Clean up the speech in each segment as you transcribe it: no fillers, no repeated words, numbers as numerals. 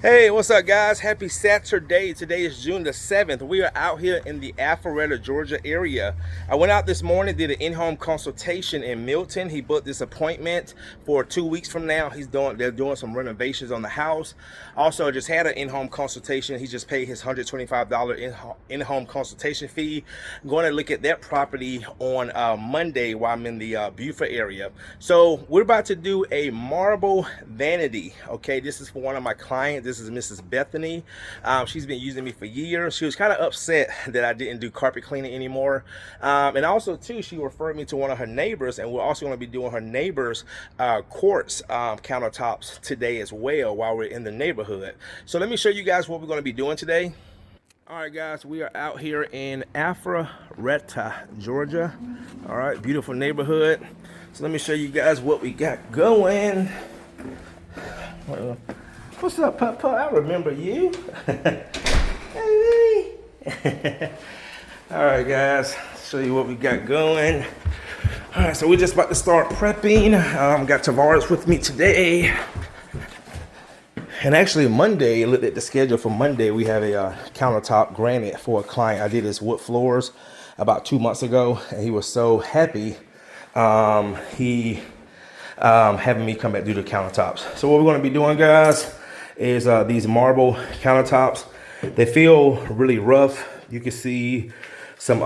Hey, what's up, guys? Happy Saturday. Today is June the 7th. We are out here in the Alpharetta, Georgia area. I went out this morning, did an in-home consultation in Milton. He booked this appointment for 2 weeks from now. They're doing some renovations on the house. Also, just had an in-home consultation. He just paid his $125 in-home consultation fee. I'm going to look at that property on Monday while I'm in the Beaufort area. So we're about to do a Marble Vanity. Okay, this is for one of my clients. This is Mrs. Bethany. She's been using me for years. She was kind of upset that I didn't do carpet cleaning anymore. And also, too, she referred me to one of her neighbors, and we're also going to be doing her neighbor's quartz countertops today as well while we're in the neighborhood. So let me show you guys what we're going to be doing today. All right, guys, we are out here in Alpharetta, Georgia. All right, beautiful neighborhood. So let me show you guys what we got going. What's up, Papa? I remember you. Hey. All right, guys, show you what we got going. All right, so we're just about to start prepping. Got Tavares with me today. And actually Monday, looked at the schedule for Monday, we have a countertop granite for a client. I did his wood floors about 2 months ago, and he was so happy. Having me come back do the countertops. So what we're going to be doing, guys, is these marble countertops. They feel really rough. You can see some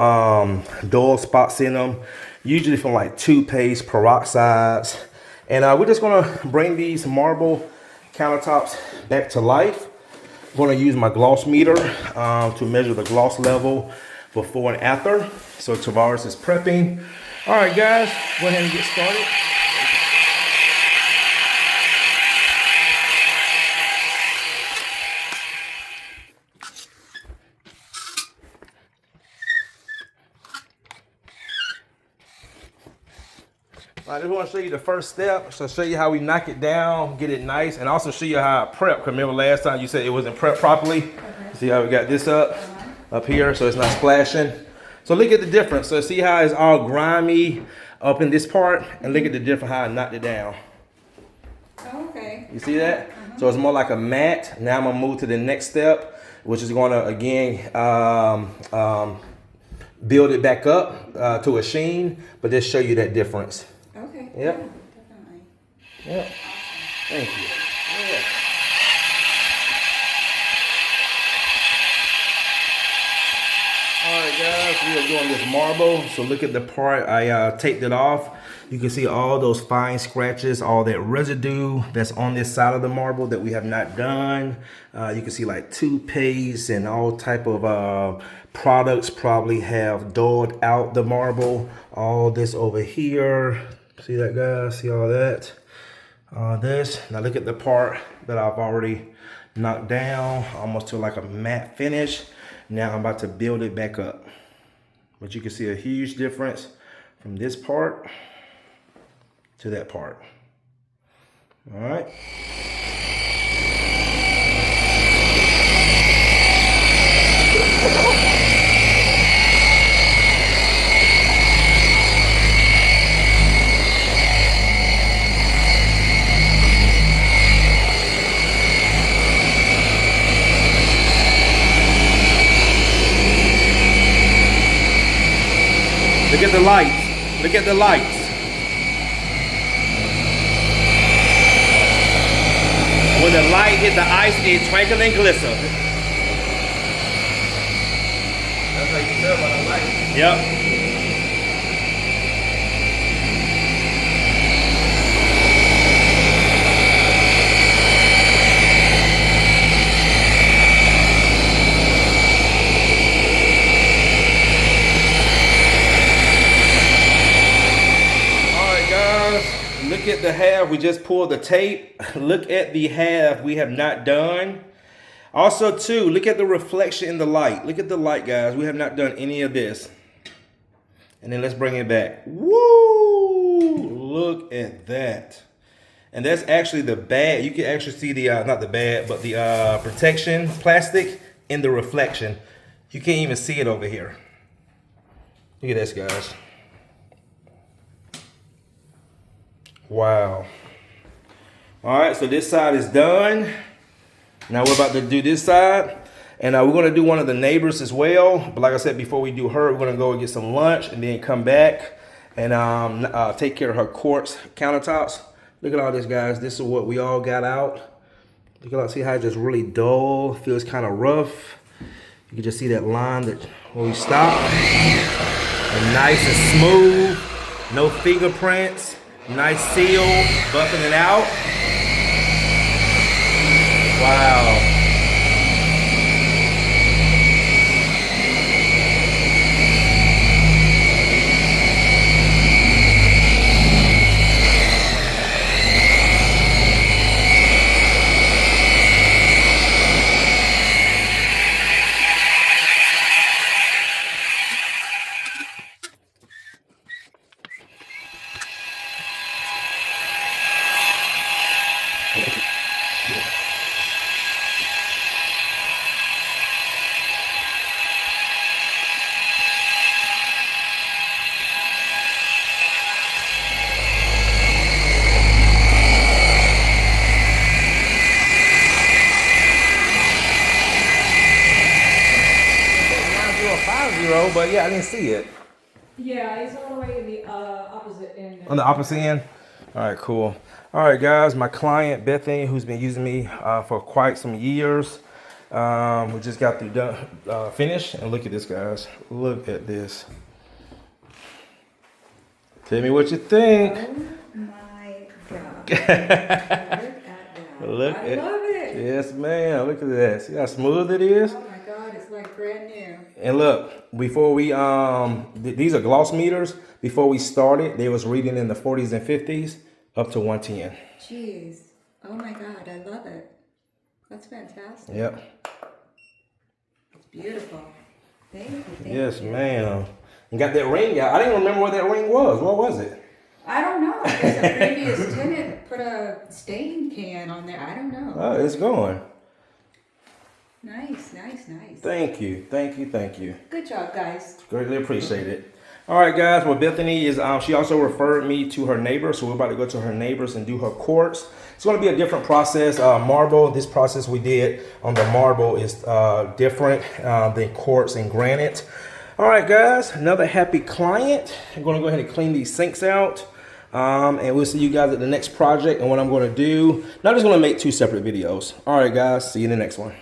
dull spots in them, usually from like toothpaste, peroxides. And we're just going to bring these marble countertops back to life. I'm going to use my gloss meter to measure the gloss level before and after. So Tavares is prepping. All right, guys, go ahead and get started. I just want to show you the first step. So show you how we knock it down, get it nice, and also show you how I prep. Because remember last time you said it wasn't prepped properly. Okay. See how we got this up here, so it's not splashing. So look at the difference. So see how it's all grimy up in this part, and look at the difference how I knocked it down. Oh, okay. You see that? So it's more like a mat. Now I'm gonna move to the next step, which is gonna again build it back up to a sheen, but just show you that difference. Okay. Yep. Yeah, definitely. Yep. Thank you. Yeah. All right, guys, we are doing this marble. So look at the part I taped it off. You can see all those fine scratches, all that residue that's on this side of the marble that we have not done. You can see like toothpaste and all type of products probably have dulled out the marble. All this over here. See that, guys? See all that? This. Now look at the part that I've already knocked down, almost to like a matte finish. Now I'm about to build it back up. But you can see a huge difference from this part to that part. All right. Look at the lights. Look at the lights. When the light hit the ice, it twinkle and glisten. That's how you can tell by the light. Yep. Look at the half. We just pulled the tape. Look at the half we have not done. Also, too, look at the reflection in the light. Look at the light, guys. We have not done any of this. And then let's bring it back. Woo! Look at that. And that's actually the bad. You can actually see the, not the bad, but the protection plastic in the reflection. You can't even see it over here. Look at this, guys. Wow. All right, so this side is done. Now we're about to do this side. And we're going to do one of the neighbors as well. But like I said, before we do her, we're going to go and get some lunch and then come back and take care of her quartz countertops. Look at all this, guys. This is what we all got out. Look at all, see how it's just really dull, feels kind of rough. You can just see that line that where we stop. And nice and smooth, no fingerprints, nice seal, buffing it out. Wow. But yeah, I didn't see it. Yeah, it's all the way in the opposite end. On the opposite end? All right, cool. All right, guys, my client, Bethany, who's been using me for quite some years. We just got through done, finished. And look at this, guys. Look at this. Tell me what you think. Oh my God. Look at that. Look I love it. Yes, ma'am. Look at that. See how smooth it is? Oh my God, it's like brand new. And look, before we, these are gloss meters. Before we started, they was reading in the 40s and 50s up to 110. Jeez. Oh my God, I love it. That's fantastic. Yep. It's beautiful. Thank you. Yes, ma'am. And got that ring out. I didn't remember what that ring was. What was it? I don't know. I guess a previous tenant put a stain can on there. I don't know. Oh, it's going. Nice, nice, nice. Thank you. Thank you. Thank you. Good job, guys. Greatly appreciate it. All right, guys. Well, Bethany is, she also referred me to her neighbor. So we're about to go to her neighbors and do her quartz. It's going to be a different process. Marble, this process we did on the marble is different than quartz and granite. All right, guys. Another happy client. I'm going to go ahead and clean these sinks out. And we'll see you guys at the next project and what I'm going to do. Now I'm just going to make 2 separate videos. All right, guys. See you in the next one.